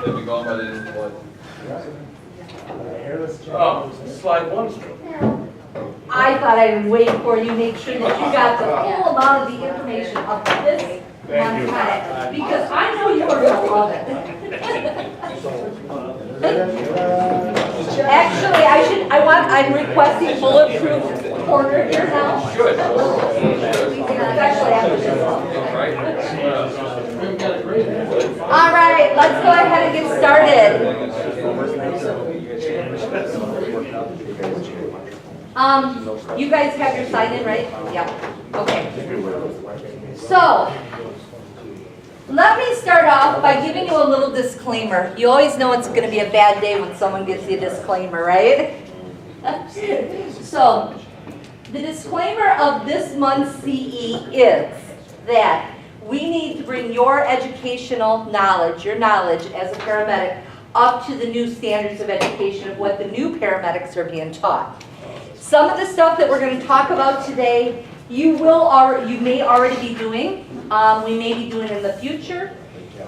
They'll be gone by the end of the month. Oh, slide one. I thought I would wait for you, make sure that you got the full amount of the information of this month's content, because I know you are gonna love it. Actually, I'm requesting bulletproof corner here now. Good. Especially after this one. Right. All right, let's go ahead and get started. You guys have your sign in, right? Yeah. Okay. So, let me start off by giving you a little disclaimer. You always know it's going to be a bad day when someone gives you a disclaimer, right? So, the disclaimer of this month's CE is that we need to bring your educational knowledge, your knowledge as a paramedic, up to the new standards of education of what the new paramedics are being taught. Some of the stuff that we're going to talk about today, you may already be doing. We may be doing in the future.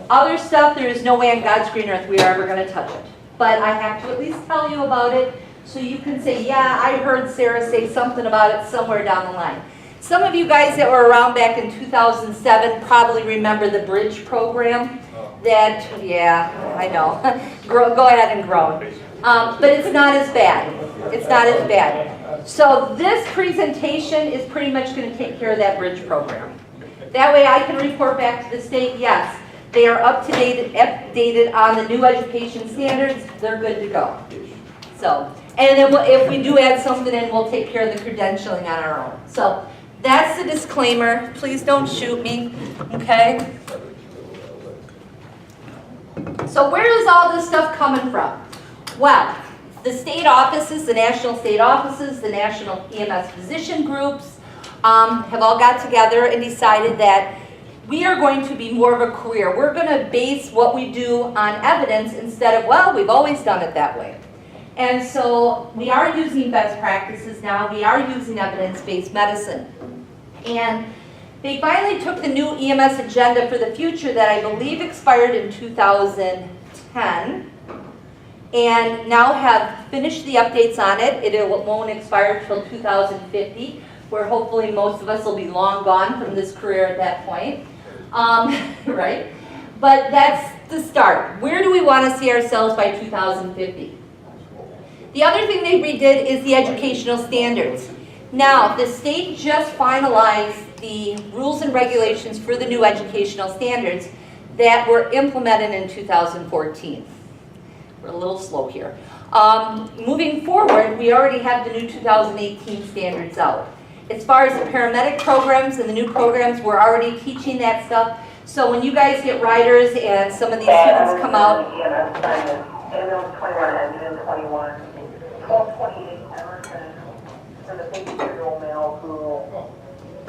Other stuff, there is no way on God's green earth we are ever going to touch it. But I have to at least tell you about it so you can say, yeah, I heard Sarah say something about it somewhere down the line. Some of you guys that were around back in 2007 probably remember the Bridge program. That, yeah, I know. Go ahead and groan. But it's not as bad. It's not as bad. So this presentation is pretty much going to take care of that Bridge program. That way I can report back to the state, yes, they are up to date, updated on the new education standards. They're good to go. So, and then if we do add something in, we'll take care of the credentialing on our own. So that's the disclaimer. Please don't shoot me, okay? So where is all this stuff coming from? Well, the state offices, the national state offices, the national EMS physician groups have all got together and decided that we are going to be more of a career. We're going to base what we do on evidence instead of, well, we've always done it that way. And so we are using best practices now. We are using evidence-based medicine. And they finally took the new EMS agenda for the future that I believe expired in 2010 and now have finished the updates on it. It won't expire until 2050, where hopefully most of us will be long gone from this career at that point. Right? But that's the start. Where do we want to see ourselves by 2050? The other thing they redid is the educational standards. Now, the state just finalized the rules and regulations for the new educational standards that were implemented in 2014. We're a little slow here. Moving forward, we already have the new 2018 standards out. As far as the paramedic programs and the new programs, we're already teaching that stuff. So when you guys get riders and some of these students come out, Ambulance 21 and June 21, 1228 Emerson, for the 53-year-old male who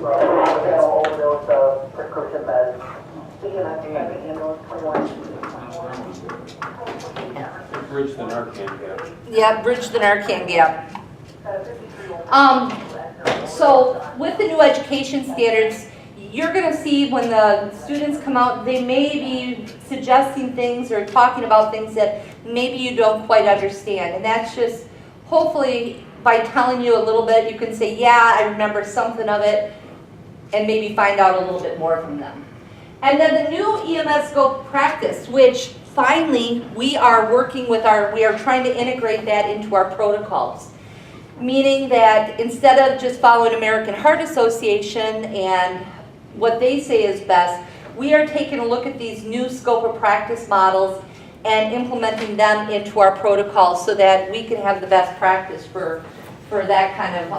failed overdose of prescription meds. EMS Ambulance 21. Bridge the Narcan gap. yeah, bridge the Narcan gap. So with the new education standards, you're going to see when the students come out, they may be suggesting things or talking about things that maybe you don't quite understand. And that's just, hopefully, by telling you a little bit, you can say, yeah, I remember something of it, and maybe find out a little bit more from them. And then the new EMS scope practice, which finally we are working with we are trying to integrate that into our protocols. Meaning that instead of just following American Heart Association and what they say is best, we are taking a look at these new scope of practice models and implementing them into our protocols so that we can have the best practice for that kind of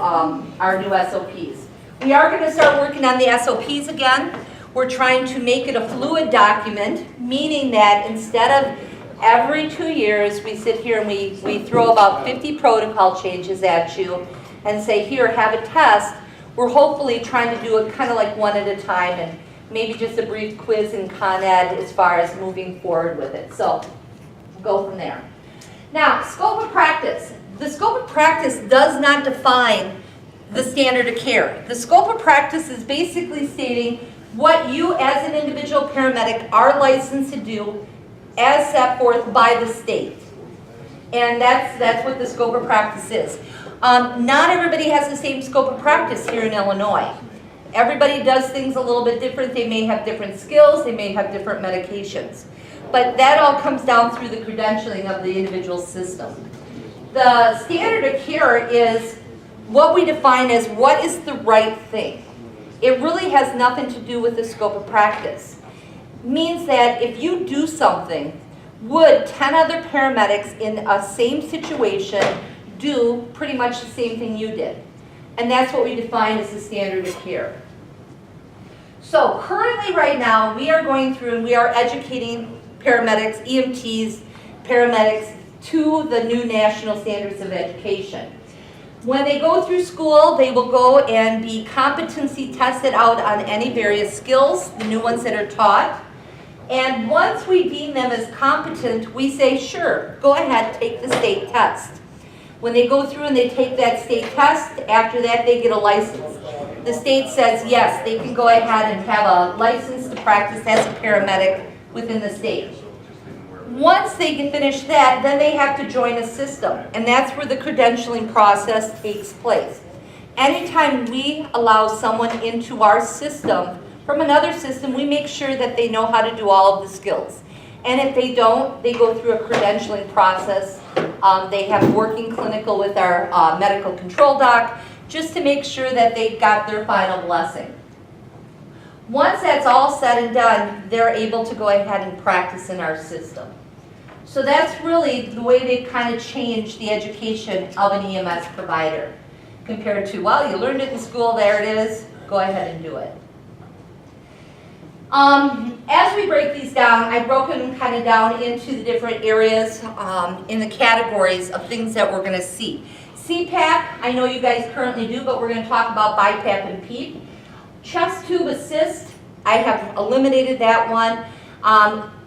our new SOPs. We are going to start working on the SOPs again. We're trying to make it a fluid document, meaning that instead of every 2 years we sit here and we throw about 50 protocol changes at you and say, here, have a test. We're hopefully trying to do it kind of like one at a time and maybe just a brief quiz in Con Ed as far as moving forward with it. So we'll go from there. Now, scope of practice. The scope of practice does not define the standard of care. The scope of practice is basically stating what you as an individual paramedic are licensed to do as set forth by the state. And that's what the scope of practice is. Not everybody has the same scope of practice here in Illinois. Everybody does things a little bit different. They may have different skills, they may have different medications. But that all comes down through the credentialing of the individual system. The standard of care is what we define as what is the right thing. It really has nothing to do with the scope of practice. It means that if you do something, would 10 other paramedics in a same situation do pretty much the same thing you did? And that's what we define as the standard of care. So currently right now, we are going through and we are educating paramedics, EMTs, paramedics to the new national standards of education. When they go through school, they will go and be competency tested out on any various skills, the new ones that are taught. And once we deem them as competent, we say, sure, go ahead, take the state test. When they go through and they take that state test, after that they get a license. The state says, yes, they can go ahead and have a license to practice as a paramedic within the state. Once they can finish that, then they have to join a system, and that's where the credentialing process takes place. Anytime we allow someone into our system from another system, we make sure that they know how to do all of the skills. And if they don't, they go through a credentialing process. They have working clinical with our medical control doc, just to make sure that they've got their final blessing. Once that's all said and done, they're able to go ahead and practice in our system. So that's really the way they've kind of changed the education of an EMS provider compared to, well, you learned it in school, there it is, go ahead and do it. As we break these down, I've broken them kind of down into the different areas in the categories of things that we're going to see. CPAP, I know you guys currently do, but we're going to talk about BiPAP and PEEP. Chest tube assist, I have eliminated that one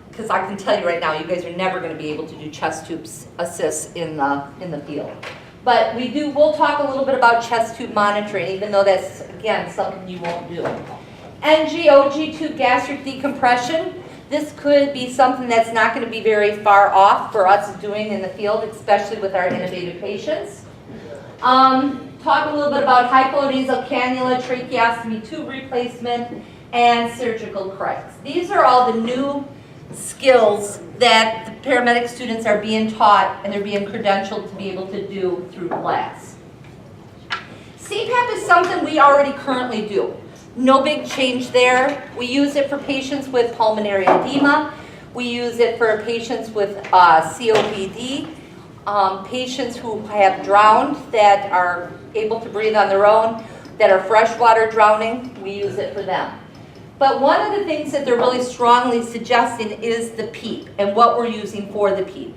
because I can tell you right now, you guys are never going to be able to do chest tube assist in the field. But we'll talk a little bit about chest tube monitoring, even though that's, again, something you won't do. NG-OG tube gastric decompression. This could be something that's not going to be very far off for us doing in the field, especially with our innovative patients. Talk a little bit about hyponasal cannula, tracheostomy tube replacement, and surgical corrects. These are all the new skills that the paramedic students are being taught and they're being credentialed to be able to do through class. CPAP is something we already currently do. No big change there. We use it for patients with pulmonary edema. We use it for patients with COPD, patients who have drowned that are able to breathe on their own, that are freshwater drowning. We use it for them. But one of the things that they're really strongly suggesting is the PEEP and what we're using for the PEEP.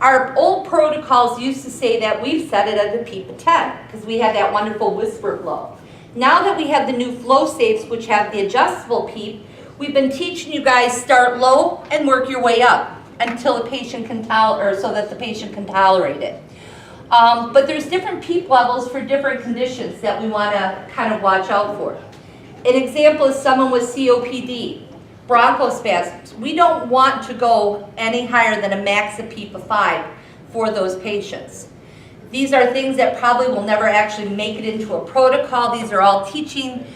Our old protocols used to say that we've set it at a PEEP of 10 because we had that wonderful whisper flow. Now that we have the new flow safes, which have the adjustable PEEP, we've been teaching you guys start low and work your way up until the patient can so that the patient can tolerate it. But there's different PEEP levels for different conditions that we want to kind of watch out for. An example is someone with COPD, bronchospasms. We don't want to go any higher than a max of PEEP of 5 for those patients. These are things that probably will never actually make it into a protocol. These are all teaching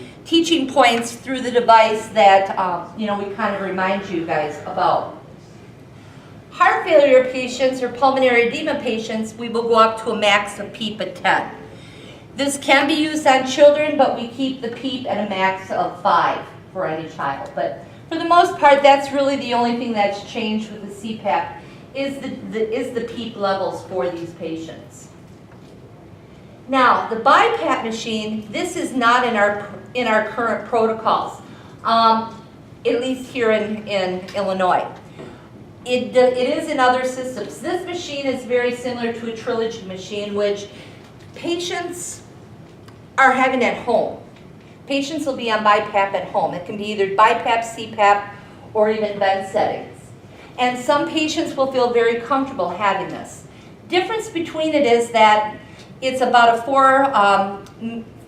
points through the device that we kind of remind you guys about. Heart failure patients or pulmonary edema patients, we will go up to a max of PEEP at 10. This can be used on children, but we keep the PEEP at a max of 5 for any child. But for the most part, that's really the only thing that's changed with the CPAP is the PEEP levels for these patients. Now, the BiPAP machine, this is not in our current protocols, at least here in Illinois. It is in other systems. This machine is very similar to a Trilogy machine, which patients are having at home. Patients will be on BiPAP at home. It can be either BiPAP, CPAP, or even vent settings. And some patients will feel very comfortable having this. Difference between it is that it's about a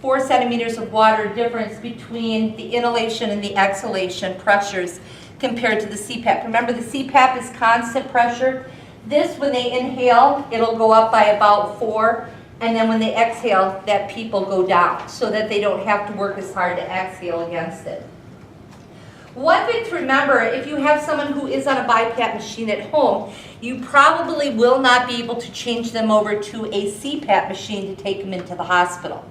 4 centimeters of water difference between the inhalation and the exhalation pressures compared to the CPAP. Remember, the CPAP is constant pressure. This, when they inhale, it'll go up by about 4, and then when they exhale, that peak will go down so that they don't have to work as hard to exhale against it. One thing to remember, if you have someone who is on a BiPAP machine at home, you probably will not be able to change them over to a CPAP machine to take them into the hospital.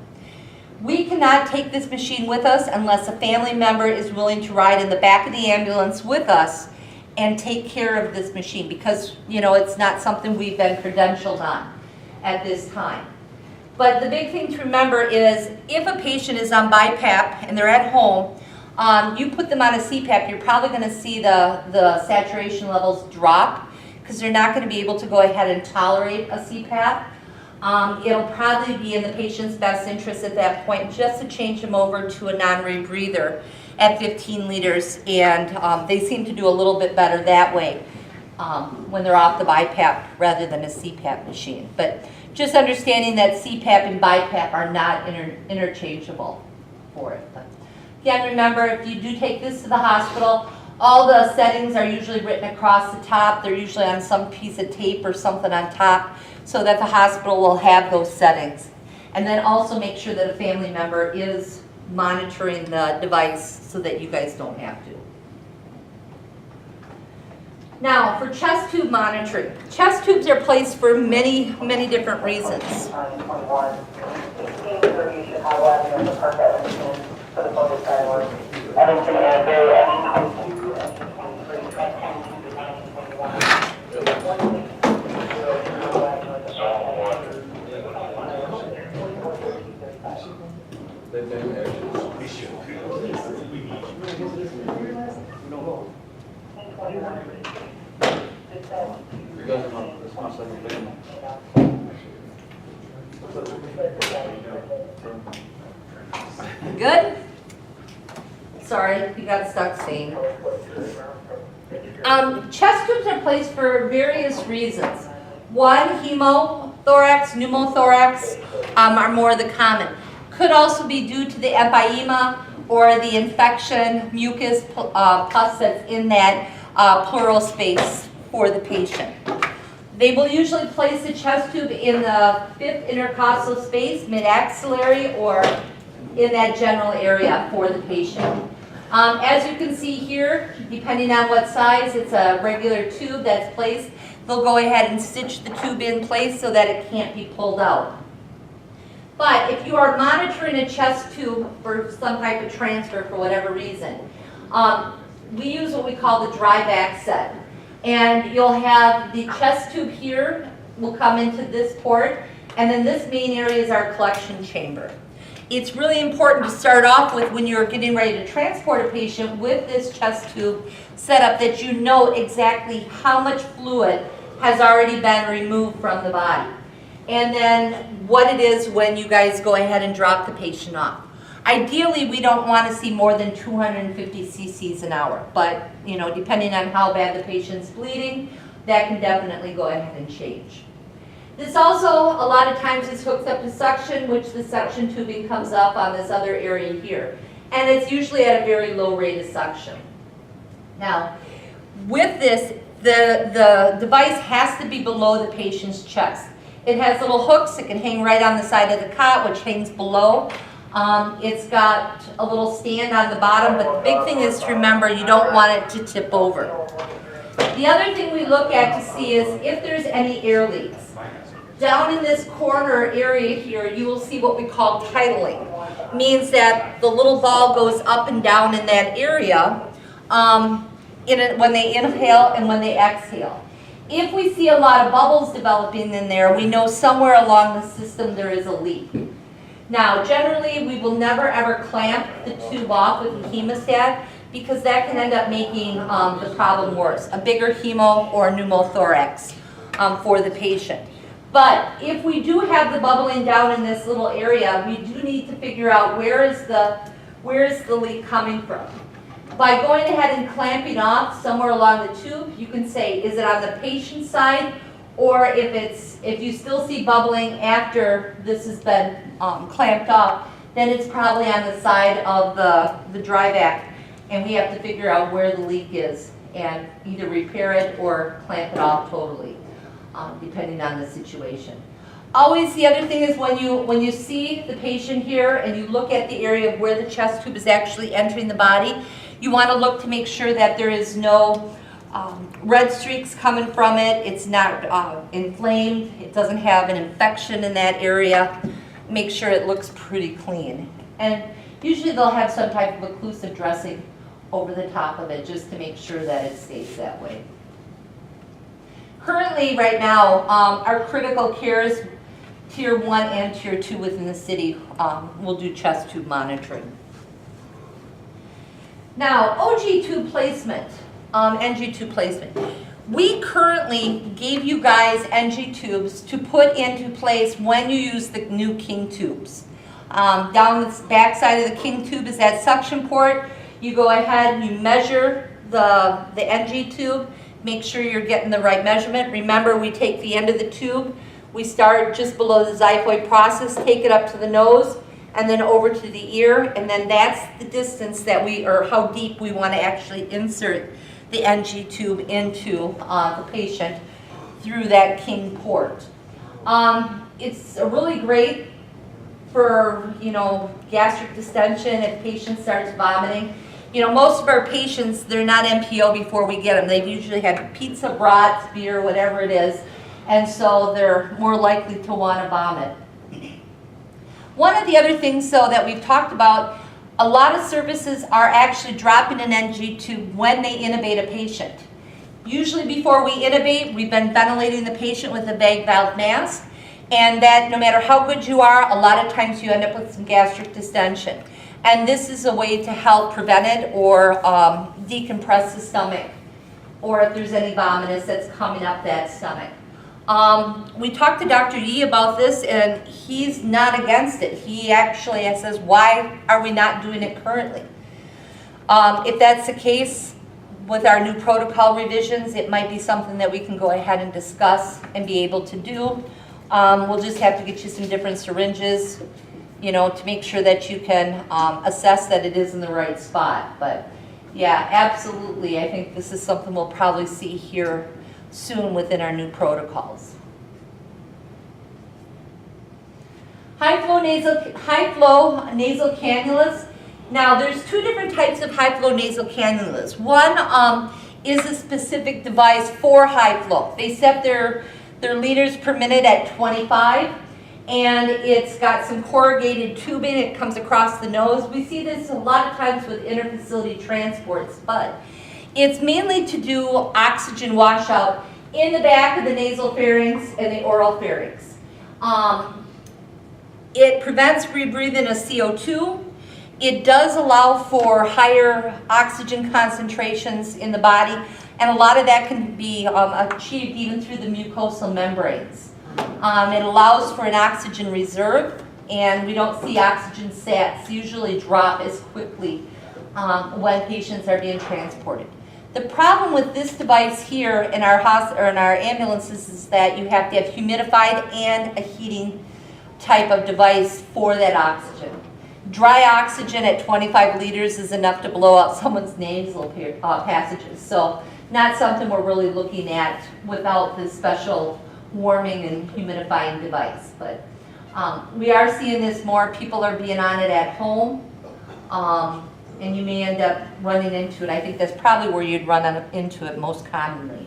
We cannot take this machine with us unless a family member is willing to ride in the back of the ambulance with us and take care of this machine, because it's not something we've been credentialed on at this time. But the big thing to remember is if a patient is on BiPAP and they're at home, you put them on a CPAP, you're probably going to see the saturation levels drop because they're not going to be able to go ahead and tolerate a CPAP. It'll probably be in the patient's best interest at that point just to change them over to a non-rebreather at 15 liters, and they seem to do a little bit better that way when they're off the BiPAP rather than a CPAP machine. But just understanding that CPAP and BiPAP are not interchangeable for it. But again, remember, if you do take this to the hospital, all the settings are usually written across the top. They're usually on some piece of tape or something on top so that the hospital will have those settings. And then also make sure that a family member is monitoring the device so that you guys don't have to. Now, for chest tube monitoring. Chest tubes are placed for many, many different reasons. 21. 16:30, you should have that in the park at Edmonton for the focus side. Edmonton and Bay, Edmonton 22, Edmonton 23, 10, 21. Good? Sorry, you got stuck saying. Chest tubes are placed for various reasons. One, hemothorax, pneumothorax are more the common. Could also be due to the empyema or the infection, mucus, pus that's in that pleural space for the patient. They will usually place the chest tube in the 5th intercostal space, mid-axillary, or in that general area for the patient. As you can see here, depending on what size, it's a regular tube that's placed. They'll go ahead and stitch the tube in place so that it can't be pulled out. But if you are monitoring a chest tube for some type of transfer for whatever reason, we use what we call the dry back set. And you'll have the chest tube here will come into this port, and then this main area is our collection chamber. It's really important to start off with when you're getting ready to transport a patient with this chest tube set up that you know exactly how much fluid has already been removed from the body. And then what it is when you guys go ahead and drop the patient off. Ideally, we don't want to see more than 250 cc's an hour, but depending on how bad the patient's bleeding, that can definitely go ahead and change. This also, a lot of times, is hooked up to suction, which the suction tubing comes up on this other area here. And it's usually at a very low rate of suction. Now, with this, the device has to be below the patient's chest. It has little hooks. It can hang right on the side of the cot, which hangs below. It's got a little stand on the bottom, but the big thing is to remember you don't want it to tip over. The other thing we look at to see is if there's any air leaks. Down in this corner area here, you will see what we call titling. Means that the little ball goes up and down in that area when they inhale and when they exhale. If we see a lot of bubbles developing in there, we know somewhere along the system there is a leak. Now, generally, we will never ever clamp the tube off with a hemostat because that can end up making the problem worse, a bigger hemo or pneumothorax for the patient. But if we do have the bubbling down in this little area, we do need to figure out where is the leak coming from. By going ahead and clamping off somewhere along the tube, you can say, is it on the patient's side, or if you still see bubbling after this has been clamped off, then it's probably on the side of the dry vac. and we have to figure out where the leak is and either repair it or clamp it off totally, depending on the situation. Always the other thing is when you see the patient here and you look at the area of where the chest tube is actually entering the body, you want to look to make sure that there is no red streaks coming from it, it's not inflamed, it doesn't have an infection in that area. Make sure it looks pretty clean. And usually they'll have some type of occlusive dressing over the top of it just to make sure that it stays that way. Currently, right now, our critical cares, Tier 1 and Tier 2 within the city will do chest tube monitoring. Now, OG tube placement, NG tube placement. We currently gave you guys NG tubes to put into place when you use the new King tubes. Down the back side of the King tube is that suction port. You go ahead and you measure the NG tube, make sure you're getting the right measurement. Remember, we take the end of the tube, we start just below the xiphoid process, take it up to the nose, and then over to the ear, and then that's the distance that or how deep we want to actually insert the NG tube into the patient through that King port. It's really great for, gastric distension if patient starts vomiting. Most of our patients, they're not NPO before we get them. They've usually had pizza, brats, beer, whatever it is, and so they're more likely to want to vomit. One of the other things, though, that we've talked about, a lot of services are actually dropping an NG tube when they intubate a patient. Usually before we intubate, we've been ventilating the patient with a vague valve mask, and that no matter how good you are, a lot of times you end up with some gastric distension. And this is a way to help prevent it or decompress the stomach, or if there's any vomitus that's coming up that stomach. We talked to Dr. Yee about this, and he's not against it. He actually says, why are we not doing it currently? If that's the case, with our new protocol revisions, it might be something that we can go ahead and discuss and be able to do. We'll just have to get you some different syringes, to make sure that you can assess that it is in the right spot. But yeah, absolutely, I think this is something we'll probably see here soon within our new protocols. High flow nasal cannulas. Now there's two different types of high flow nasal cannulas. One is a specific device for high flow. They set their liters per minute at 25, and it's got some corrugated tubing. It comes across the nose. We see this a lot of times with interfacility transports, but it's mainly to do oxygen washout in the back of the nasal pharynx and the oral pharynx. It prevents rebreathing of CO2. It does allow for higher oxygen concentrations in the body, and a lot of that can be achieved even through the mucosal membranes. It allows for an oxygen reserve, and we don't see oxygen sats usually drop as quickly when patients are being transported. The problem with this device here in our ambulances is that you have to have humidified and a heating type of device for that oxygen. Dry oxygen at 25 liters is enough to blow out someone's nasal passages. So not something we're really looking at without this special warming and humidifying device. But we are seeing this more. People are being on it at home. And you may end up running into it. I think that's probably where you'd run into it most commonly.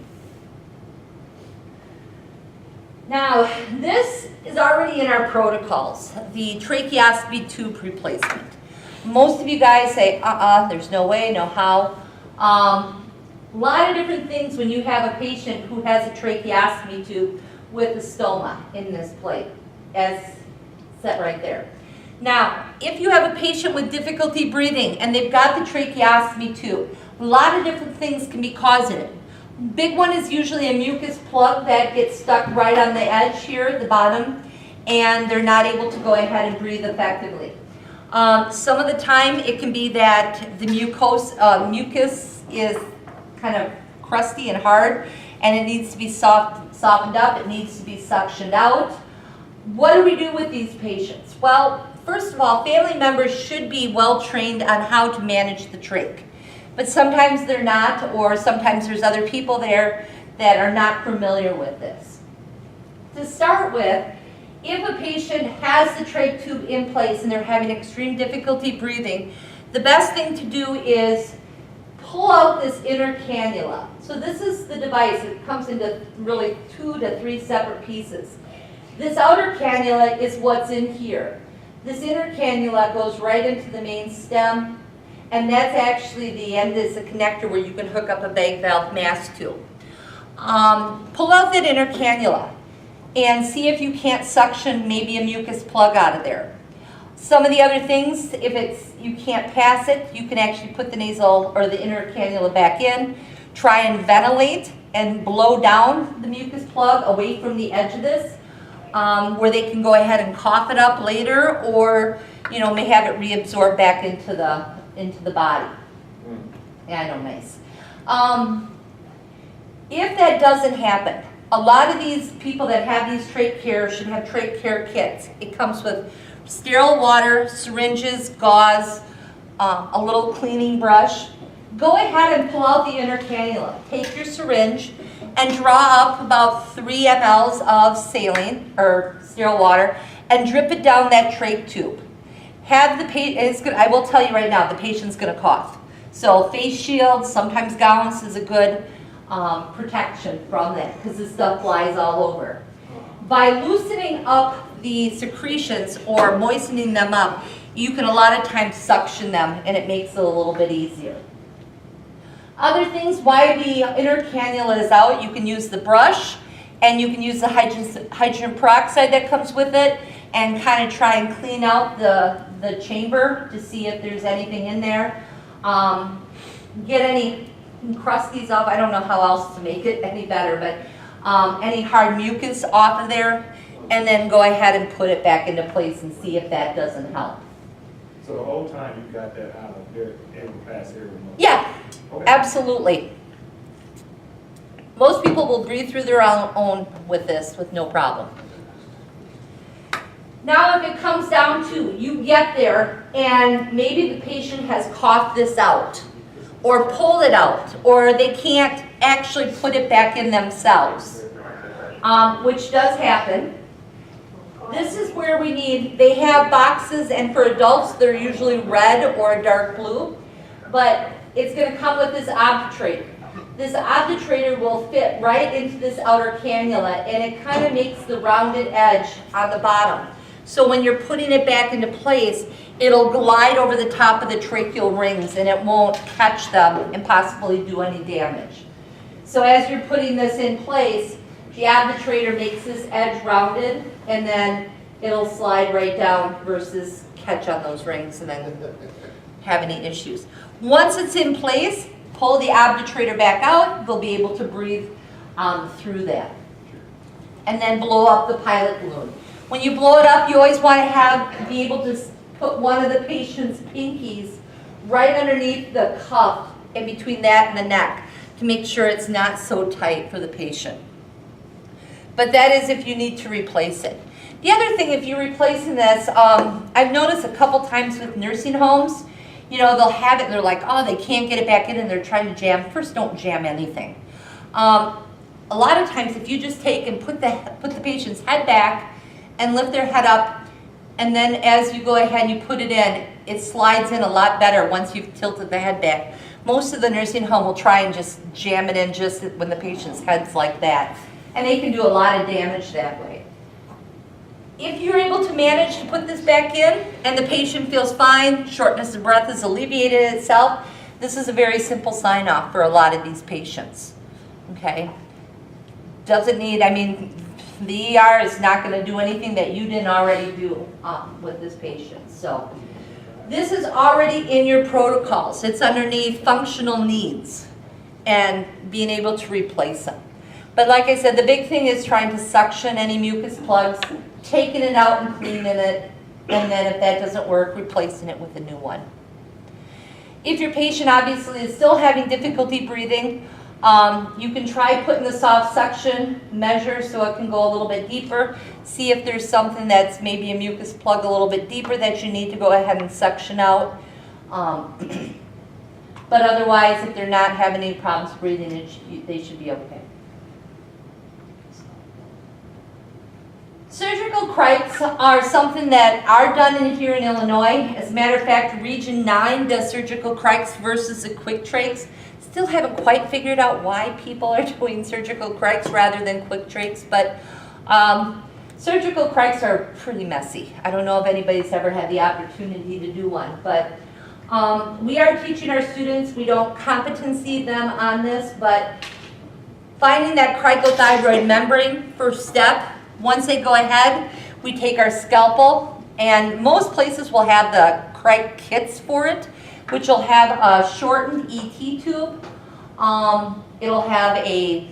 Now, this is already in our protocols, the tracheostomy tube replacement. Most of you guys say, there's no way, no how. A lot of different things when you have a patient who has a tracheostomy tube with a stoma in this plate, as set right there. Now, if you have a patient with difficulty breathing and they've got the tracheostomy tube, a lot of different things can be causing it. Big one is usually a mucus plug that gets stuck right on the edge here at the bottom, and they're not able to go ahead and breathe effectively. Some of the time it can be that the mucus is kind of crusty and hard, and it needs to be softened up, it needs to be suctioned out. What do we do with these patients? Well, first of all, family members should be well trained on how to manage the trach. but sometimes they're not, or sometimes there's other people there that are not familiar with this. To start with, if a patient has the trach tube in place and they're having extreme difficulty breathing, the best thing to do is pull out this inner cannula. So this is the device. It comes into really 2 to 3 separate pieces. This outer cannula is what's in here. This inner cannula goes right into the main stem, and that's actually the end is the connector where you can hook up a bag valve mask to. Pull out that inner cannula and see if you can't suction maybe a mucus plug out of there. Some of the other things, if you can't pass it, you can actually put the nasal or the inner cannula back in, try and ventilate and blow down the mucus plug away from the edge of this, where they can go ahead and cough it up later, or may have it reabsorb back into the body. Yeah, I know, nice. If that doesn't happen, a lot of these people that have these trach care should have trach care kits. It comes with sterile water, syringes, gauze, a little cleaning brush. Go ahead and pull out the inner cannula. Take your syringe and draw up about 3 mLs of saline or sterile water and drip it down that trach tube. Have the patient, I will tell you right now, the patient's going to cough. So face shields, sometimes gowns is a good protection from that because this stuff flies all over. By loosening up the secretions or moistening them up, you can a lot of times suction them and it makes it a little bit easier. Other things, why the inner cannula is out, you can use the brush and you can use the hydrogen peroxide that comes with it and kind of try and clean out the chamber to see if there's anything in there. Get any crusties off. I don't know how else to make it any better, but any hard mucus off of there, and then go ahead and put it back into place and see if that doesn't help. So the whole time you got that out of there, every pass every month? Yeah, Okay. absolutely. Most people will breathe through their own with this with no problem. Now if it comes down to you get there and maybe the patient has coughed this out or pulled it out or they can't actually put it back in themselves, which does happen. This is where we need, they have boxes, and for adults they're usually red or a dark blue, but it's going to come with this obturator. This obturator will fit right into this outer cannula, and it kind of makes the rounded edge on the bottom. So when you're putting it back into place, it'll glide over the top of the tracheal rings and it won't catch them and possibly do any damage. So as you're putting this in place, the obturator makes this edge rounded and then it'll slide right down versus catch on those rings and then have any issues. Once it's in place, pull the obturator back out, they'll be able to breathe through that. And then blow up the pilot balloon. When you blow it up, you always want to be able to put one of the patient's pinkies right underneath the cuff in between that and the neck to make sure it's not so tight for the patient. But that is if you need to replace it. The other thing, if you're replacing this, I've noticed a couple times with nursing homes, they'll have it and they're like, oh, they can't get it back in and they're trying to jam. First, don't jam anything. A lot of times, if you just take and put the patient's head back and lift their head up, and then as you go ahead and you put it in, it slides in a lot better once you've tilted the head back. Most of the nursing home will try and just jam it in just when the patient's head's like that. And they can do a lot of damage that way. If you're able to manage to put this back in and the patient feels fine, shortness of breath is alleviated itself, this is a very simple sign-off for a lot of these patients. Okay? Doesn't need, the ER is not going to do anything that you didn't already do with this patient. So this is already in your protocols. It's underneath functional needs and being able to replace them. But like I said, the big thing is trying to suction any mucus plugs, taking it out and cleaning it, and then if that doesn't work, replacing it with a new one. If your patient obviously is still having difficulty breathing, you can try putting the soft suction measure so it can go a little bit deeper. See if there's something that's maybe a mucus plug a little bit deeper that you need to go ahead and suction out. but otherwise, if they're not having any problems breathing, they should be okay. Surgical crikes are something that are done here in Illinois. As a matter of fact, Region 9 does surgical crikes versus the quick trachs. Still haven't quite figured out why people are doing surgical crikes rather than quick trachs, but surgical crikes are pretty messy. I don't know if anybody's ever had the opportunity to do one, but we are teaching our students. We don't competency them on this, but finding that cricothyroid membrane, first step. Once they go ahead, we take our scalpel, and most places will have the cric kits for it, which will have a shortened ET tube. It'll have a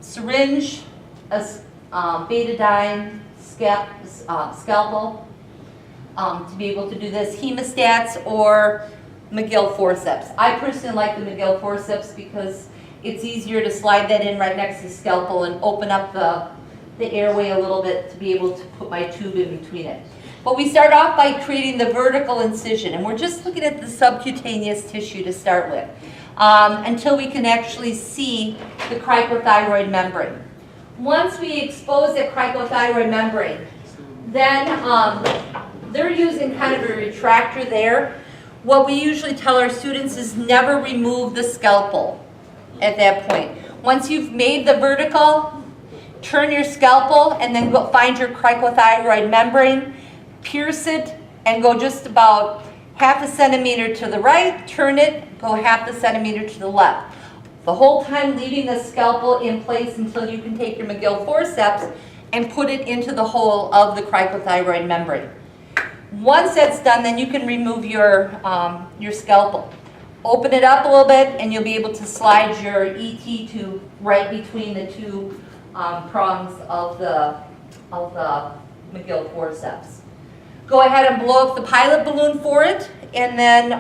syringe, a betadine scalpel to be able to do this, hemostats, or McGill forceps. I personally like the McGill forceps because it's easier to slide that in right next to the scalpel and open up the airway a little bit to be able to put my tube in between it. But we start off by creating the vertical incision, and we're just looking at the subcutaneous tissue to start with until we can actually see the cricothyroid membrane. Once we expose the cricothyroid membrane, then they're using kind of a retractor there. What we usually tell our students is never remove the scalpel at that point. Once you've made the vertical, turn your scalpel and then go find your cricothyroid membrane, pierce it, and go just about half a centimeter to the right, turn it, go half a centimeter to the left. The whole time leaving the scalpel in place until you can take your McGill forceps and put it into the hole of the cricothyroid membrane. Once that's done, then you can remove your scalpel. Open it up a little bit and you'll be able to slide your ET tube right between the two prongs of the McGill forceps. Go ahead and blow up the pilot balloon for it, and then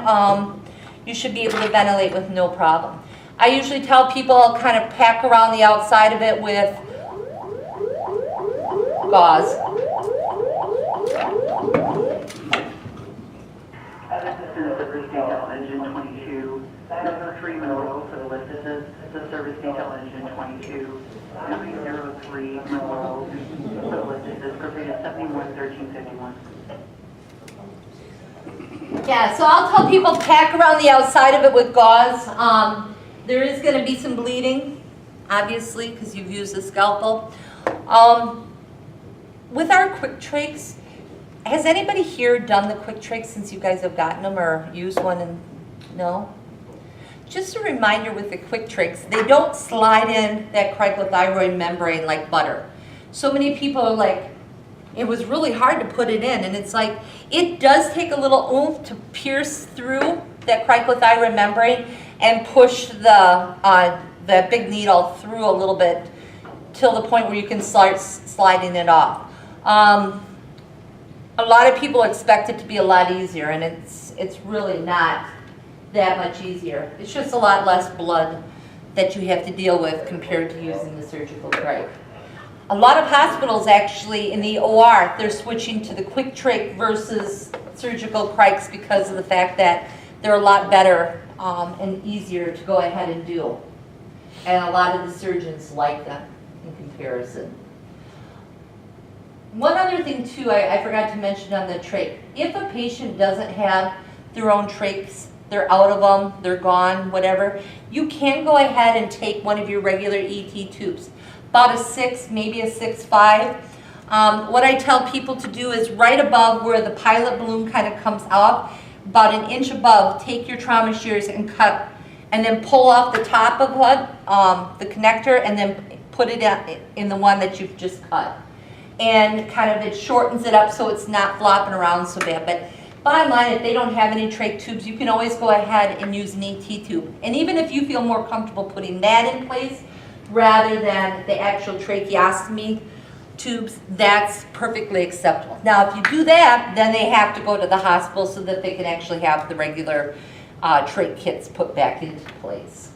you should be able to ventilate with no problem. I usually tell people I'll kind of pack around the outside of it with gauze. This is service detail engine 22, number 3 Monroe for the list. This is the service detail engine 22, 303 Monroe for the list. This is provision 711351. Yeah, so I'll tell people pack around the outside of it with gauze. There is going to be some bleeding, obviously, because you've used the scalpel. With our quick trachs, has anybody here done the quick trachs since you guys have gotten them or used one? And no? Just a reminder with the quick trachs, they don't slide in that cricothyroid membrane like butter. So many people are like, it was really hard to put it in, and it's like, it does take a little oomph to pierce through that cricothyroid membrane and push the big needle through a little bit till the point where you can start sliding it off. A lot of people expect it to be a lot easier, and it's really not that much easier. It's just a lot less blood that you have to deal with compared to using the surgical crike. A lot of hospitals actually in the OR, they're switching to the quick trach versus surgical crikes because of the fact that they're a lot better and easier to go ahead and do. And a lot of the surgeons like them in comparison. One other thing too, I forgot to mention on the trach. If a patient doesn't have their own trachs, they're out of them, they're gone, whatever, you can go ahead and take one of your regular ET tubes. About a 6, maybe a 6.5. What I tell people to do is right above where the pilot balloon kind of comes off, about an inch above, take your trauma shears and cut, and then pull off the top of the connector, and then put it in the one that you've just cut. And kind of it shortens it up so it's not flopping around so bad. But bottom line, if they don't have any trach tubes, you can always go ahead and use an ET tube. And even if you feel more comfortable putting that in place rather than the actual tracheostomy tubes, that's perfectly acceptable. Now, if you do that, then they have to go to the hospital so that they can actually have the regular trach kits put back into place.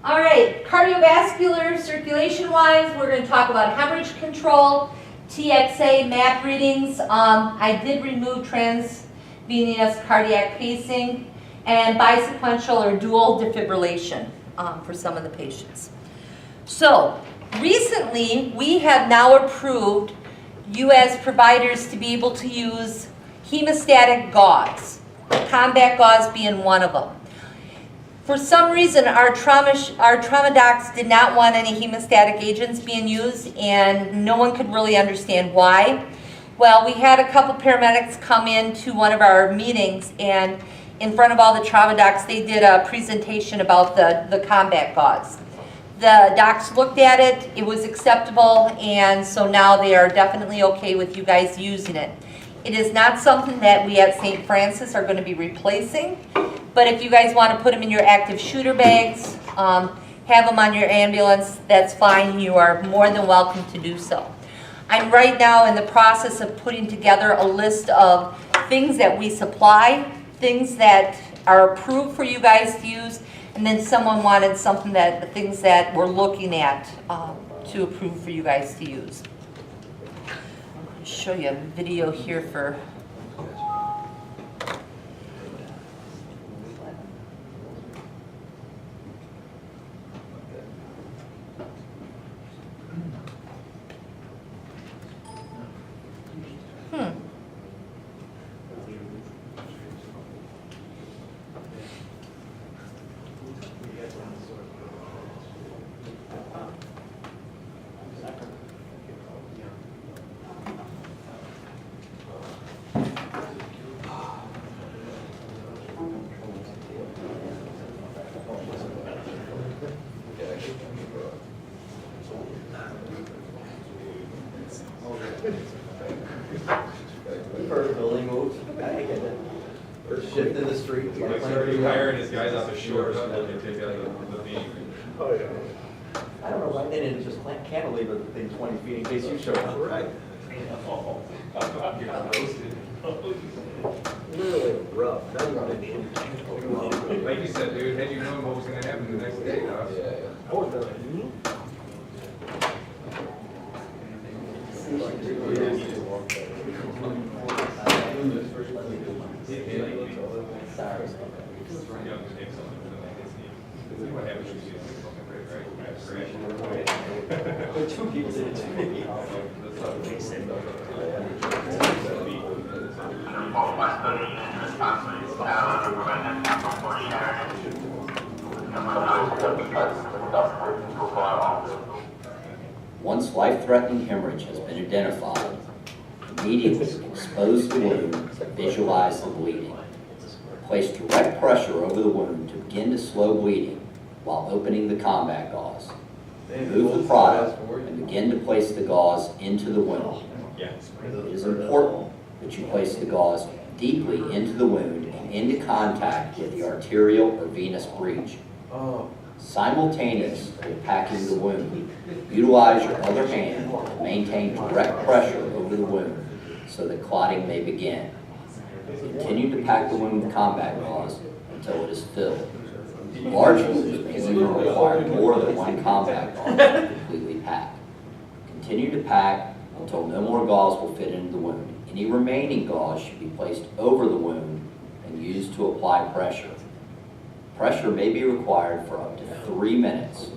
All right, cardiovascular, circulation-wise, we're going to talk about hemorrhage control, TXA, MAP readings. I did remove transvenous venous cardiac pacing, and bisequential or dual defibrillation for some of the patients. So recently, we have now approved you as providers to be able to use hemostatic gauze, combat gauze being one of them. For some reason, our trauma docs did not want any hemostatic agents being used, and no one could really understand why. Well, we had a couple paramedics come in to one of our meetings, and in front of all the trauma docs, they did a presentation about the combat gauze. The docs looked at it, it was acceptable, and so now they are definitely okay with you guys using it. It is not something that we at St. Francis are going to be replacing, but if you guys want to put them in your active shooter bags, have them on your ambulance, that's fine. You are more than welcome to do so. I'm right now in the process of putting together a list of things that we supply, things that are approved for you guys to use, and then someone wanted something that, the things that we're looking at to approve for you guys to use. I'll show you a video here for First building moves, I get it. Or shift in the street. Like somebody hiring his guys out the shores and then they take out the beam. Oh, yeah. I don't know, why they didn't just cantilever the thing 20 feet in case you showed up, right? You're not roasted. Really rough. Like you said, dude, had you known what was gonna happen the next day, What happens when you get fucking break, right? But two people did it to me. Once life-threatening hemorrhage has been identified, immediately expose the wound and visualize the bleeding. Place direct pressure over the wound to begin to slow bleeding while opening the combat gauze. Remove the product and begin to place the gauze into the wound. It is important that you place the gauze deeply into the wound and into contact with the arterial or venous breach. Simultaneous with packing the wound, utilize your other hand to maintain direct pressure over the wound so that clotting may begin. Continue to pack the wound with combat gauze until it is filled. Large wounds may even require more than one combat gauze to completely pack. Continue to pack until no more gauze will fit into the wound. Any remaining gauze should be placed over the wound and used to apply pressure. Pressure may be required for up to 3 minutes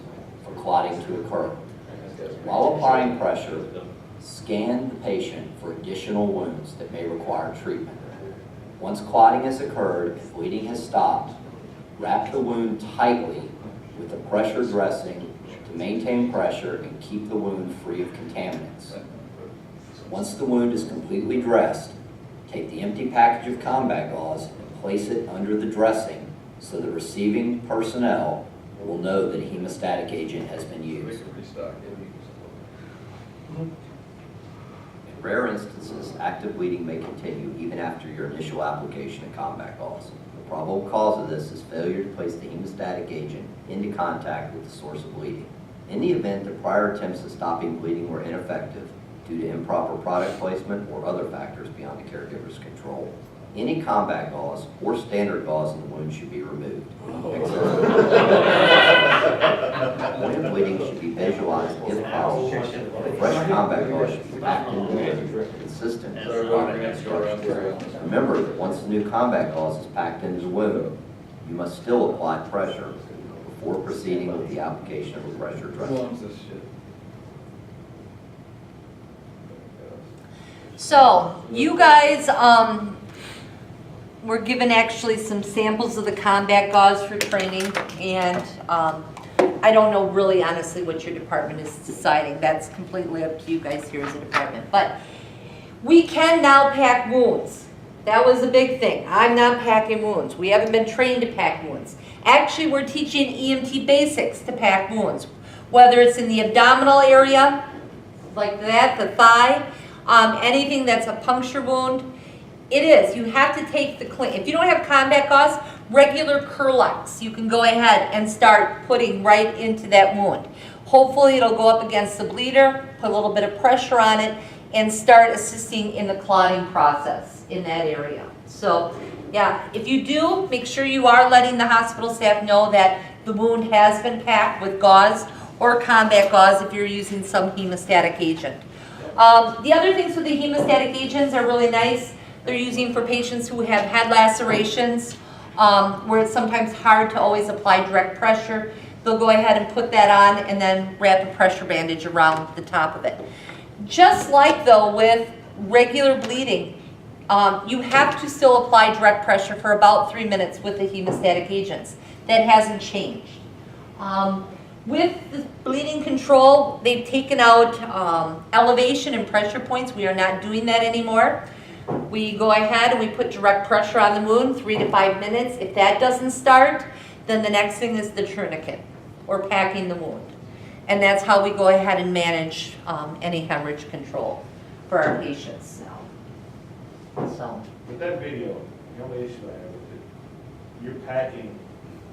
for clotting to occur. While applying pressure, scan the patient for additional wounds that may require treatment. Once clotting has occurred and bleeding has stopped, wrap the wound tightly with a pressure dressing to maintain pressure and keep the wound free of contaminants. Once the wound is completely dressed, take the empty package of combat gauze and place it under the dressing so the receiving personnel will know that a hemostatic agent has been used. In rare instances, active bleeding may continue even after your initial application of combat gauze. The probable cause of this is failure to place the hemostatic agent into contact with the source of bleeding. In the event that prior attempts at stopping bleeding were ineffective due to improper product placement or other factors beyond the caregiver's control, any combat gauze or standard gauze in the wound should be removed. Wound bleeding should be visualized if possible. fresh combat gauze should be packed in the wound, consistent with chronic obstruction. Remember that once the new combat gauze is packed into the wound, you must still apply pressure before proceeding with the application of a pressure dressing. So, you guys, were given actually some samples of the combat gauze for training, and, I don't know really honestly what your department is deciding. That's completely up to you guys here as a department. But we can now pack wounds. That was a big thing. I'm not packing wounds. We haven't been trained to pack wounds. Actually, we're teaching EMT basics to pack wounds. Whether it's in the abdominal area, like that, the thigh, anything that's a puncture wound, it is. You have to take the clean. If you don't have combat gauze, regular Kerlix, you can go ahead and start putting right into that wound. Hopefully it'll go up against the bleeder, put a little bit of pressure on it, and start assisting in the clotting process in that area. So, yeah, if you do, make sure you are letting the hospital staff know that the wound has been packed with gauze or combat gauze if you're using some hemostatic agent. The other things with the hemostatic agents are really nice. They're using for patients who have had lacerations, where it's sometimes hard to always apply direct pressure. They'll go ahead and put that on and then wrap a pressure bandage around the top of it. Just like though with regular bleeding, you have to still apply direct pressure for about 3 minutes with the hemostatic agents. That hasn't changed. With the bleeding control, they've taken out elevation and pressure points. We are not doing that anymore. We go ahead and we put direct pressure on the wound, 3 to 5 minutes. If that doesn't start, then the next thing is the tourniquet or packing the wound. And that's how we go ahead and manage any hemorrhage control for our patients. So. With that video, the only issue I have with it, you're packing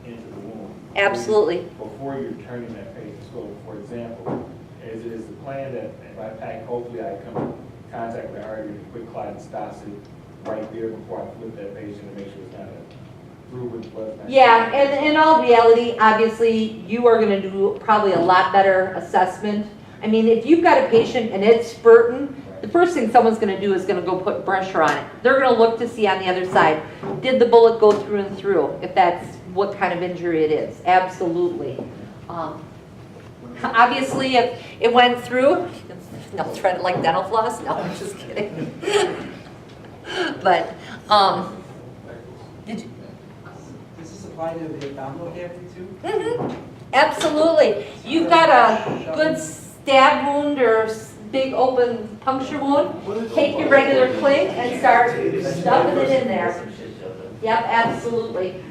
into the wound. Absolutely. Before you're turning that patient. So, for example, is the plan that if I pack, hopefully I come in contact with the artery and quick clot and stops it right there before I flip that patient to make sure it's not a through with blood. Yeah, and in all reality, obviously, you are going to do probably a lot better assessment. I mean, if you've got a patient and it's spurting, the first thing someone's going to do is going to go put pressure on it. They're going to look to see on the other side, did the bullet go through and through, if that's what kind of injury it is. Absolutely. Obviously, if it went through, no, tread it like dental floss. No, I'm just kidding. But, did you? Does this apply to the abdominal cavity too? Mm-hmm. Absolutely. You've got a good stab wound or big open puncture wound. Take your regular cling and start stuffing it in there. Yep, absolutely.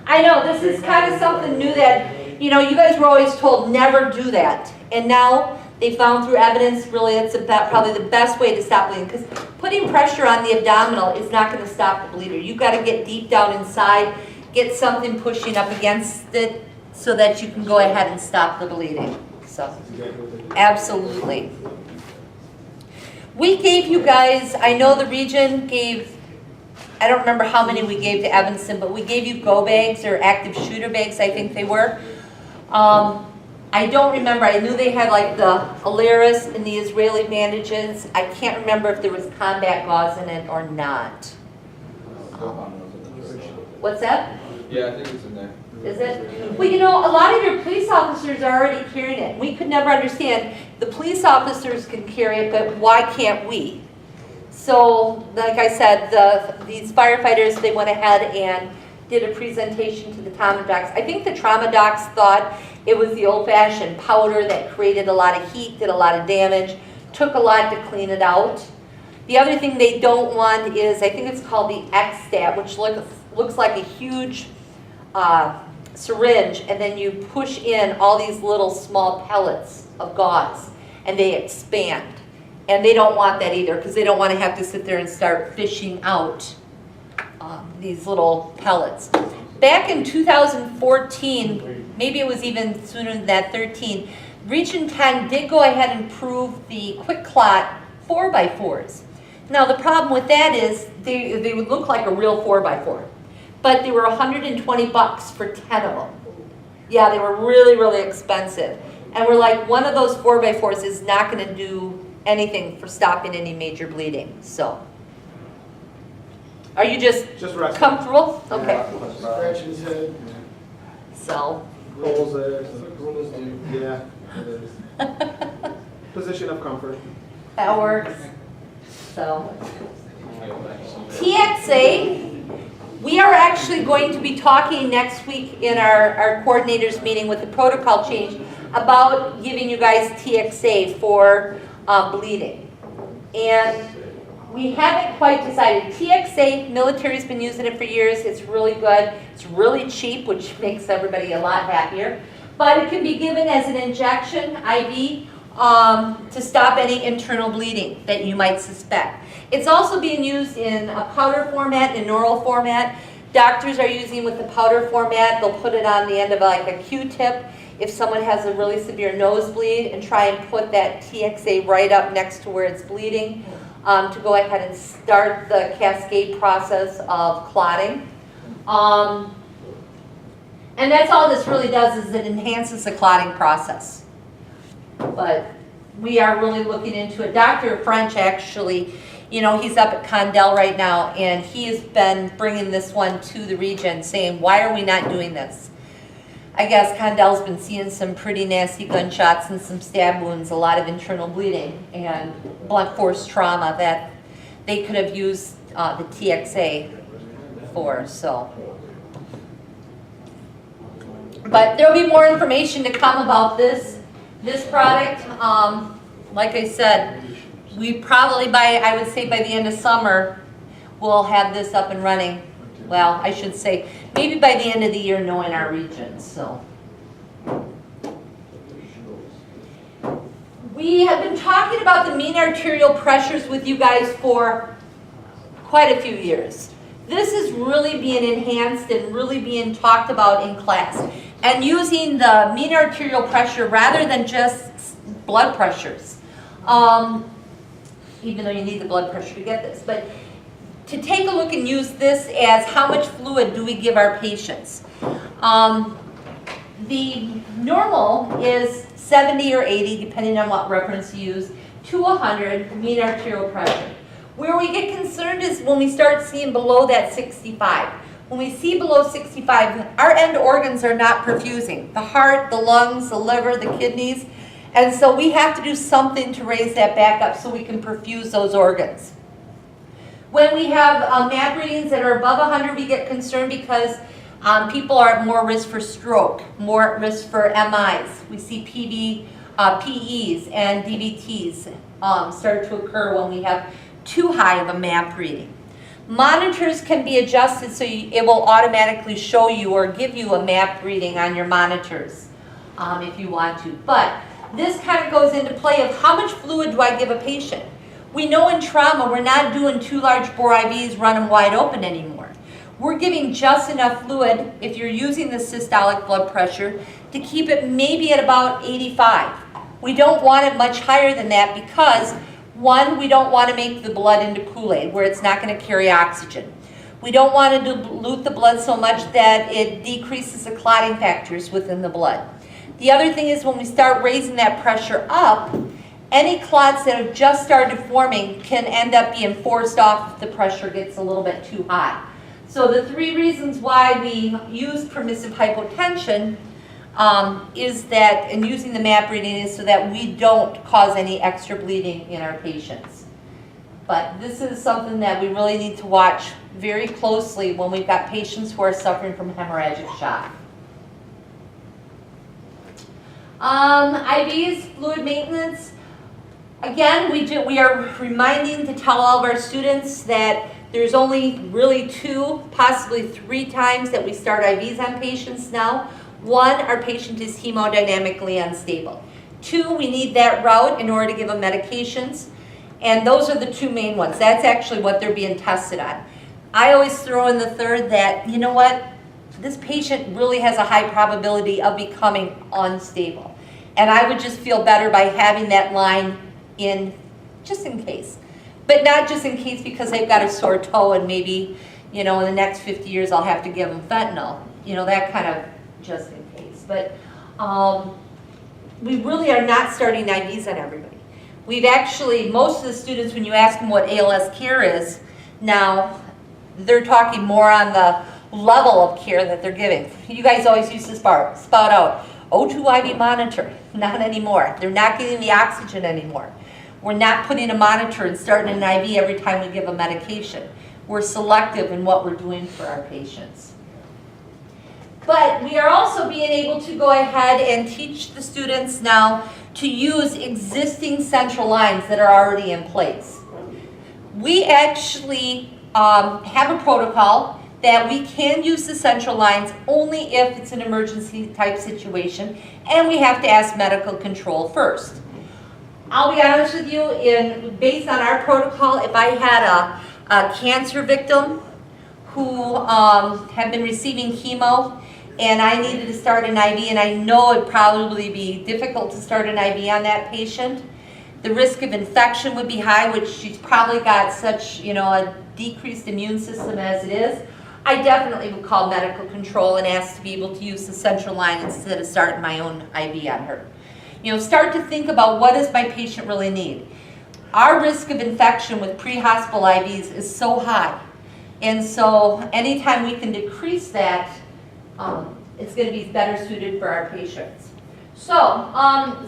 I know, this is kind of something new that, you know, you guys were always told never do that. And now they found through evidence really it's about probably the best way to stop bleeding, because putting pressure on the abdominal is not going to stop the bleeder. You've got to get deep down inside, get something pushing up against it so that you can go ahead and stop the bleeding. So, absolutely. We gave you guys, I know the region gave, I don't remember how many we gave to Evanston, but we gave you go bags or active shooter bags, I think they were. I don't remember, I knew they had like the Alaris and the Israeli bandages. I can't remember if there was combat gauze in it or not. What's that? Yeah, I think it's in there. Is it? Well, you know, a lot of your police officers are already carrying it. We could never understand. The police officers can carry it, but why can't we? So, like I said, these firefighters, they went ahead and did a presentation to the trauma docs. I think the trauma docs thought it was the old-fashioned powder that created a lot of heat, did a lot of damage, took a lot to clean it out. The other thing they don't want is, I think it's called the X-Stat, which looks like a huge syringe, and then you push in all these little small pellets of gauze, and they expand. And they don't want that either, because they don't want to have to sit there and start fishing out these little pellets. Back in 2014, maybe it was even sooner than that, 13, Region 10 did go ahead and prove the Quick Clot 4x4s. Now the problem with that is they would look like a real 4x4. But they were $120 for 10 of them. Yeah, they were really, really expensive. And we're like, one of those 4x4s is not gonna do anything for stopping any major bleeding, so. Are you just resting. comfortable? Okay, Scratching his head. so. Holes there. Yeah, it is. Position of comfort. That works. So, TXA, we are actually going to be talking next week in our coordinators meeting with the protocol change about giving you guys TXA for bleeding. And we haven't quite decided. TXA, military's been using it for years. It's really good. It's really cheap, which makes everybody a lot happier. But it can be given as an injection, IV, to stop any internal bleeding that you might suspect. It's also being used in a powder format, in oral format. Doctors are using with the powder format. They'll put it on the end of like a Q-tip if someone has a really severe nosebleed and try and put that TXA right up next to where it's bleeding to go ahead and start the cascade process of clotting. And that's all this really does, is it enhances the clotting process. But we are really looking into it. Dr. French actually, you know, he's up at Condell right now, and he has been bringing this one to the region, saying, why are we not doing this? I guess Condell's been seeing some pretty nasty gunshots and some stab wounds, a lot of internal bleeding, and blunt force trauma that they could have used the TXA for, so. But there'll be more information to come about this product. Like I said, we probably I would say by the end of summer, we'll have this up and running. Well, I should say, maybe by the end of the year, knowing our regions, so. We have been talking about the mean arterial pressures with you guys for quite a few years. This is really being enhanced and really being talked about in class. And using the mean arterial pressure rather than just blood pressures. Even though you need the blood pressure to get this. But to take a look and use this as how much fluid do we give our patients. The normal is 70 or 80, depending on what reference you use, to 100 mean arterial pressure. Where we get concerned is when we start seeing below that 65. When we see below 65, our end organs are not perfusing. The heart, the lungs, the liver, the kidneys. And so we have to do something to raise that back up so we can perfuse those organs. When we have MAP readings that are above 100, we get concerned because people are at more risk for stroke, more at risk for MIs. We see PEs and DVTs start to occur when we have too high of a MAP reading. Monitors can be adjusted so it will automatically show you or give you a MAP reading on your monitors if you want to. But this kind of goes into play of how much fluid do I give a patient? We know in trauma we're not doing 2 large bore IVs, run them wide open anymore. We're giving just enough fluid, if you're using the systolic blood pressure, to keep it maybe at about 85. We don't want it much higher than that because, one, we don't want to make the blood into Kool-Aid where it's not going to carry oxygen. We don't want to dilute the blood so much that it decreases the clotting factors within the blood. The other thing is when we start raising that pressure up, any clots that have just started forming can end up being forced off if the pressure gets a little bit too high. So the 3 reasons why we use permissive hypotension is that, and using the MAP reading is so that we don't cause any extra bleeding in our patients. But this is something that we really need to watch very closely when we've got patients who are suffering from hemorrhagic shock. IVs, fluid maintenance. Again, we are reminding to tell all of our students that there's only really 2, possibly 3 times that we start IVs on patients now. 1, our patient is hemodynamically unstable. 2, we need that route in order to give them medications. And those are the 2 main ones. That's actually what they're being tested on. I always throw in the 3rd that, you know what, this patient really has a high probability of becoming unstable. And I would just feel better by having that line in just in case. But not just in case because they've got a sore toe and maybe, you know, in the next 50 years I'll have to give them fentanyl. You know, that kind of just in case. But we really are not starting IVs on everybody. We've actually, most of the students, when you ask them what ALS care is, now they're talking more on the level of care that they're giving. You guys always used to spout out, O2 IV monitor. Not anymore. They're not getting the oxygen anymore. We're not putting a monitor and starting an IV every time we give a medication. We're selective in what we're doing for our patients. But we are also being able to go ahead and teach the students now to use existing central lines that are already in place. We actually have a protocol that we can use the central lines only if it's an emergency type situation and we have to ask medical control first. I'll be honest with you, based on our protocol, if I had a cancer victim who had been receiving chemo and I needed to start an IV, and I know it'd probably be difficult to start an IV on that patient, the risk of infection would be high, which she's probably got such, a decreased immune system as it is. I definitely would call medical control and ask to be able to use the central line instead of starting my own IV on her. Start to think about what does my patient really need. Our risk of infection with pre-hospital IVs is so high. And so anytime we can decrease that, it's going to be better suited for our patients. So,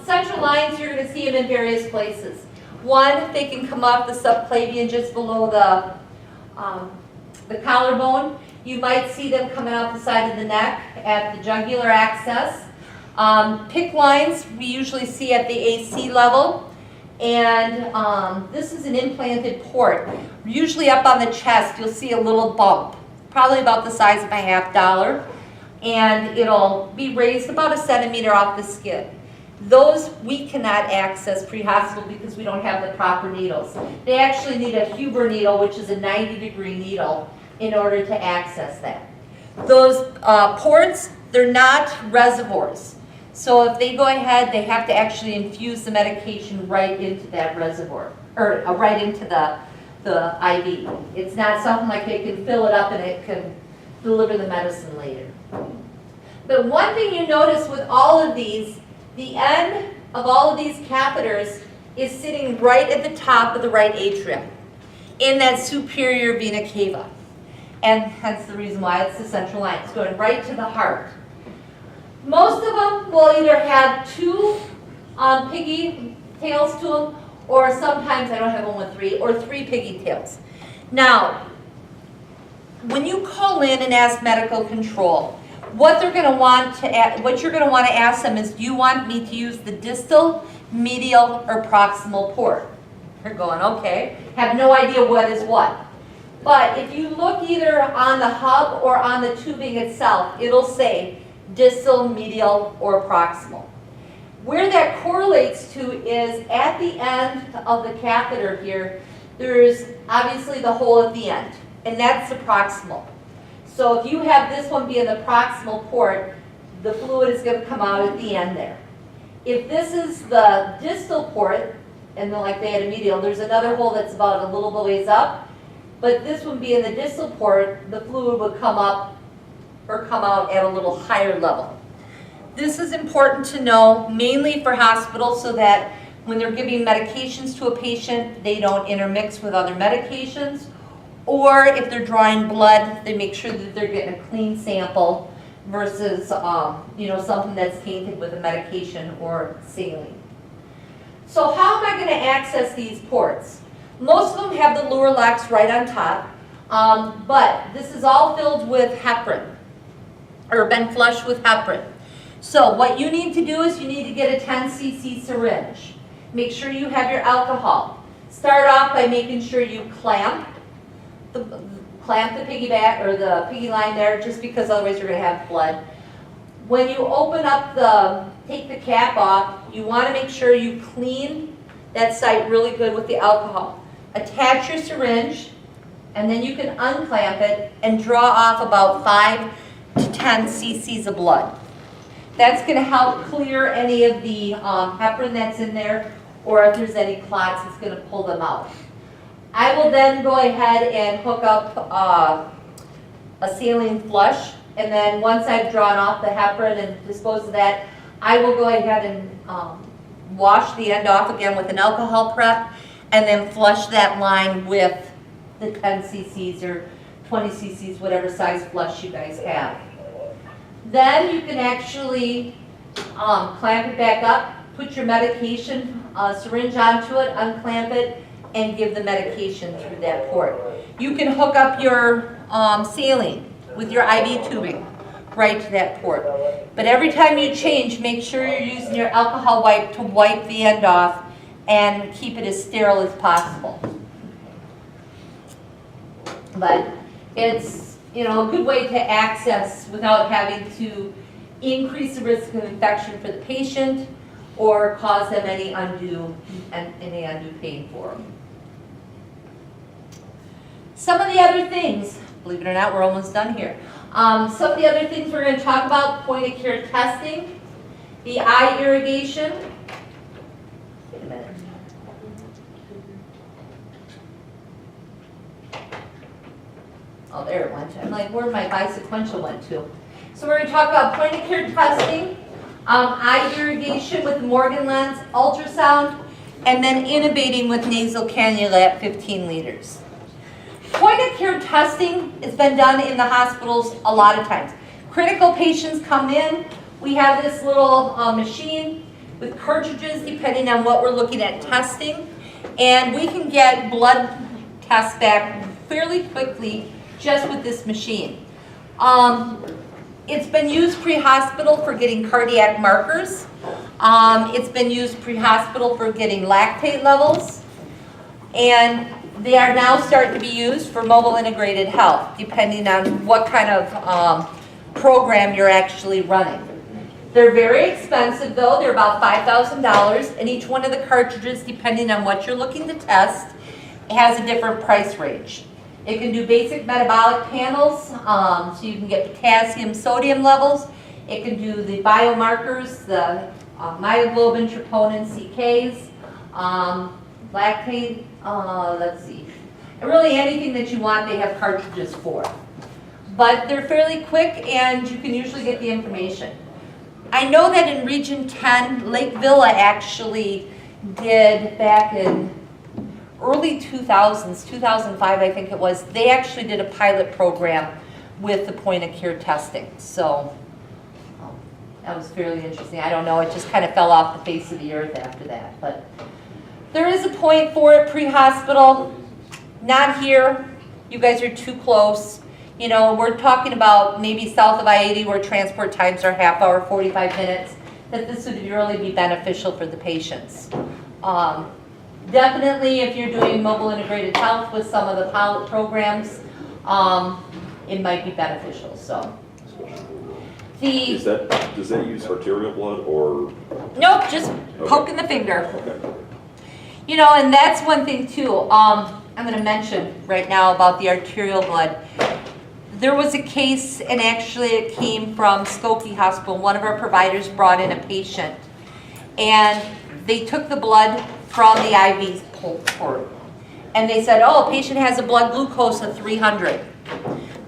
central lines, you're going to see them in various places. One, they can come off the subclavian just below the collarbone. You might see them coming out the side of the neck at the jugular access. PICC lines, we usually see at the AC level. And this is an implanted port. Usually up on the chest, you'll see a little bump, probably about the size of a $50. And it'll be raised about 1 centimeter off the skin. Those we cannot access pre-hospital because we don't have the proper needles. They actually need a Huber needle, which is a 90-degree needle, in order to access that. Those ports, they're not reservoirs. So if they go ahead, they have to actually infuse the medication right into that reservoir, or right into the IV. It's not something like they can fill it up and it can deliver the medicine later. But one thing you notice with all of these, the end of all of these catheters is sitting right at the top of the right atrium in that superior vena cava. And hence the reason why it's the central line. It's going right to the heart. Most of them will either have 2 piggy tails to them, or sometimes, I don't have one with 3, or 3 piggy tails. Now, when you call in and ask medical control, what you're going to want to ask them is, do you want me to use the distal, medial, or proximal port? They're going, okay. Have no idea what is what. But if you look either on the hub or on the tubing itself, it'll say distal, medial, or proximal. Where that correlates to is at the end of the catheter here, there's obviously the hole at the end, and that's the proximal. So if you have this one being the proximal port, the fluid is going to come out at the end there. If this is the distal port, and then like they had a medial, there's another hole that's about a little ways up, but this one being the distal port, the fluid would come up or come out at a little higher level. This is important to know, mainly for hospitals, so that when they're giving medications to a patient, they don't intermix with other medications, or if they're drawing blood, they make sure that they're getting a clean sample versus something that's tainted with a medication or saline. So how am I going to access these ports? Most of them have the Luer locks right on top, but this is all filled with heparin, or been flushed with heparin. So what you need to do is you need to get a 10 cc syringe. Make sure you have your alcohol. Start off by making sure you clamp the piggyback or the piggy line there, just because otherwise you're going to have blood. When you open up take the cap off, you want to make sure you clean that site really good with the alcohol. Attach your syringe, and then you can unclamp it and draw off about 5 to 10 cc's of blood. That's going to help clear any of the heparin that's in there, or if there's any clots, it's going to pull them out. I will then go ahead and hook up a saline flush, and then once I've drawn off the heparin and disposed of that, I will go ahead and wash the end off again with an alcohol prep and then flush that line with the 10 cc's or 20 cc's, whatever size flush you guys have. Then you can actually clamp it back up, put your medication syringe onto it, unclamp it, and give the medication through that port. You can hook up your saline with your IV tubing right to that port. But every time you change, make sure you're using your alcohol wipe to wipe the end off and keep it as sterile as possible. But it's, you know, a good way to access without having to increase the risk of infection for the patient or cause them any undue pain for them. Some of the other things, believe it or not, we're almost done here. Some of the other things we're going to talk about, point of care testing, the eye irrigation. Wait a minute. Oh, there it went. I'm like, where my bisequential went to? So we're going to talk about point of care testing, eye irrigation with Morgan lens, ultrasound, and then intubating with nasal cannula at 15 liters. Point of care testing has been done in the hospitals a lot of times. Critical patients come in, we have this little machine with cartridges depending on what we're looking at testing, and we can get blood tests back fairly quickly just with this machine. It's been used pre-hospital for getting cardiac markers. It's been used pre-hospital for getting lactate levels, and they are now starting to be used for mobile integrated health, depending on what kind of program you're actually running. They're very expensive though, they're about $5,000, and each one of the cartridges, depending on what you're looking to test, has a different price range. It can do basic metabolic panels, so you can get potassium, sodium levels. It can do the biomarkers, the myoglobin, troponin, CKs, lactate, let's see. And really anything that you want, they have cartridges for. But they're fairly quick and you can usually get the information. I know that in Region 10, Lake Villa actually did back in early 2000s, 2005 I think it was, they actually did a pilot program with the point of care testing. So that was fairly interesting. I don't know, it just kind of fell off the face of the earth after that. But there is a point for it pre-hospital, not here. You guys are too close. You know, we're talking about maybe south of I-80 where transport times are half hour, 45 minutes, that this would really be beneficial for the patients. Definitely if you're doing mobile integrated health with some of the pilot programs, it might be beneficial, so. Does that use arterial blood or? Nope, just poking the finger. Okay. You know, and that's one thing too. I'm going to mention right now about the arterial blood. There was a case, and actually it came from Skokie Hospital. One of our providers brought in a patient, and they took the blood from the IV port. And they said, oh, patient has a blood glucose of 300.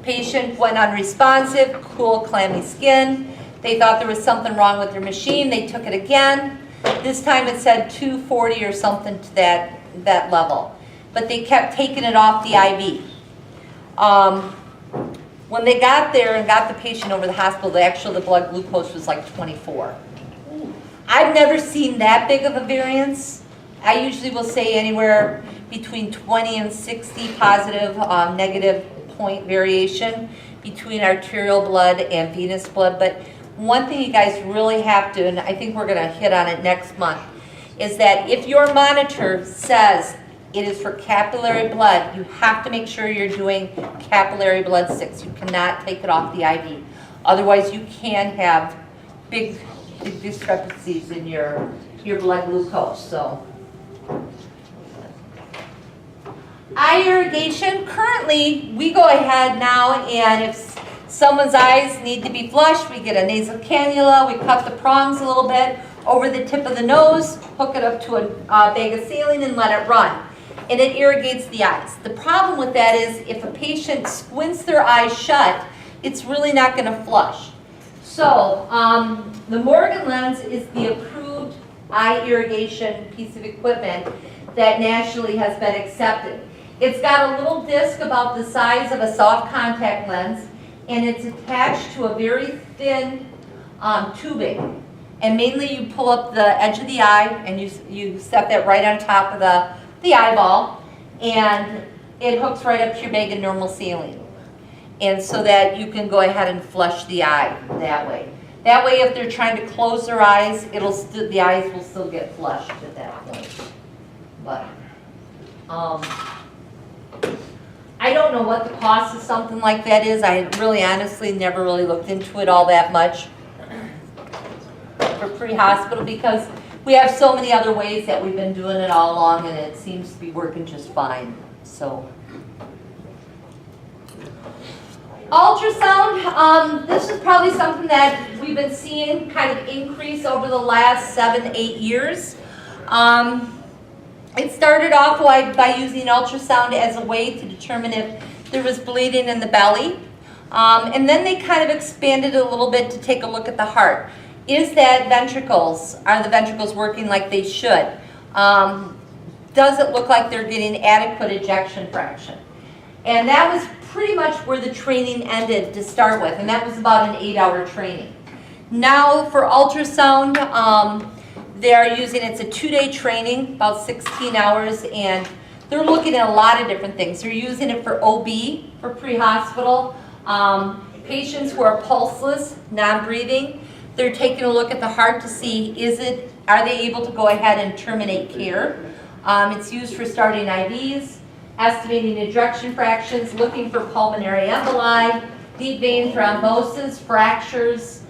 Patient went unresponsive, cool, clammy skin. They thought there was something wrong with their machine. They took it again. This time it said 240 or something to that level. But they kept taking it off the IV. When they got there and got the patient over to the hospital, the blood glucose was like 24. I've never seen that big of a variance. I usually will say anywhere between 20 and 60 positive, negative point variation between arterial blood and venous blood. But one thing you guys really have to, and I think we're going to hit on it next month, is that if your monitor says it is for capillary blood, you have to make sure you're doing capillary blood 6. You cannot take it off the IV. Otherwise, you can have big discrepancies in your blood glucose. So, eye irrigation, currently we go ahead now, and if someone's eyes need to be flushed, we get a nasal cannula, we cut the prongs a little bit over the tip of the nose, hook it up to a bag of saline and let it run. And it irrigates the eyes. The problem with that is if a patient squints their eyes shut, it's really not going to flush. So The Morgan lens is the approved eye irrigation piece of equipment that nationally has been accepted. It's got a little disc about the size of a soft contact lens, and it's attached to a very thin tubing. And mainly you pull up the edge of the eye and you set that right on top of the eyeball, and it hooks right up to your bag of normal saline. And so that you can go ahead and flush the eye that way. That way if they're trying to close their eyes, the eyes will still get flushed at that point. But I don't know what the cost of something like that is. I really honestly never really looked into it all that much for pre-hospital, because we have so many other ways that we've been doing it all along, and it seems to be working just fine. So ultrasound, this is probably something that we've been seeing kind of increase over the last 7-8 years. It started off by using ultrasound as a way to determine if there was bleeding in the belly. And then they kind of expanded it a little bit to take a look at the heart. Are the ventricles working like they should? Does it look like they're getting adequate ejection fraction? And that was pretty much where the training ended to start with, and that was about an 8-hour training. Now for ultrasound, they're using, it's a 2-day training, about 16 hours, and they're looking at a lot of different things. They're using it for OB, for pre-hospital, patients who are pulseless, non-breathing. They're taking a look at the heart to see, are they able to go ahead and terminate care? It's used for starting IVs, estimating ejection fractions, looking for pulmonary emboli, deep vein thrombosis, fractures.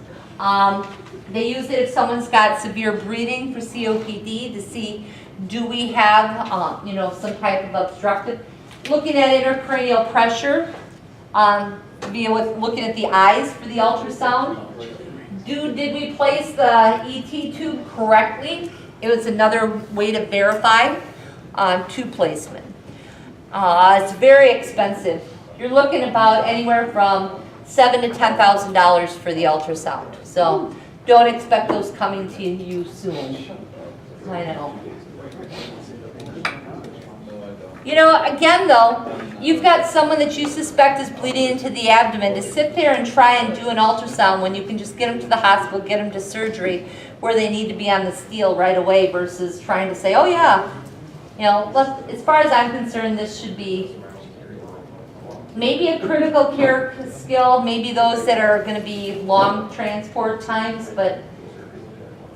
They use it if someone's got severe breathing for COPD to see, do we have some type of obstructive. Looking at intracranial pressure via looking at the eyes for the ultrasound. Did we place the ET tube correctly? It was another way to verify tube placement. It's very expensive. You're looking about anywhere from $7,000 to $10,000 for the ultrasound. So don't expect those coming to you soon. I know. Again though, you've got someone that you suspect is bleeding into the abdomen. To sit there and try and do an ultrasound when you can just get them to the hospital, get them to surgery where they need to be on the steel right away, versus trying to say, oh yeah, as far as I'm concerned, this should be maybe a critical care skill, maybe those that are going to be long transport times, but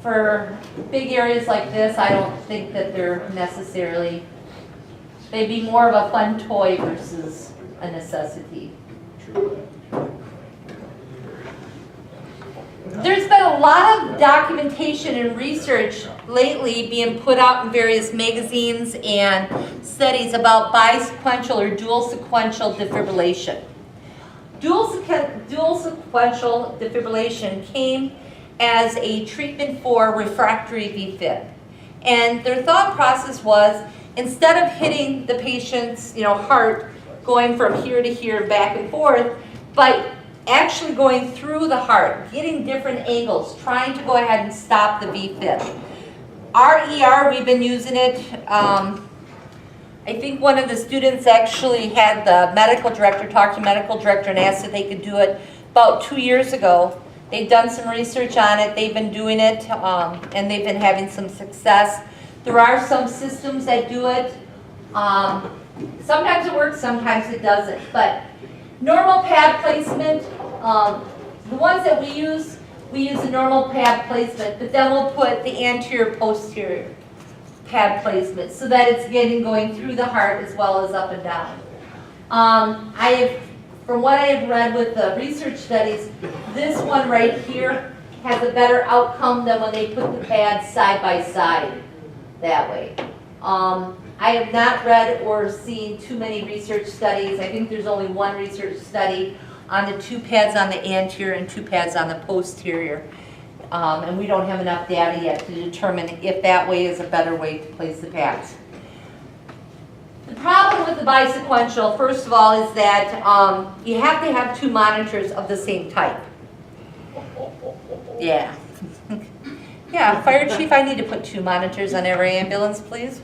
for big areas like this, I don't think that they're necessarily, they'd be more of a fun toy versus a necessity. There's been a lot of documentation and research lately being put out in various magazines and studies about bisequential or dual sequential defibrillation. Dual sequential defibrillation came as a treatment for refractory VFib. And their thought process was, instead of hitting the patient's heart, going from here to here, back and forth, by actually going through the heart, getting different angles, trying to go ahead and stop the VFib. Our ER, we've been using it. I think one of the students actually had the medical director talk to the medical director and asked if they could do it about 2 years ago. They've done some research on it, they've been doing it, and they've been having some success. There are some systems that do it. Sometimes it works, sometimes it doesn't. But normal pad placement, the ones that we use a normal pad placement, but then we'll put the anterior posterior pad placement so that it's going through the heart as well as up and down. From what I have read with the research studies, this one right here has a better outcome than when they put the pads side by side that way. I have not read or seen too many research studies. I think there's only one research study on the 2 pads on the anterior and 2 pads on the posterior. And we don't have enough data yet to determine if that way is a better way to place the pads. The problem with the bisequential, first of all, is that you have to have 2 monitors of the same type. Yeah. Yeah, fire chief, I need to put 2 monitors on every ambulance, please.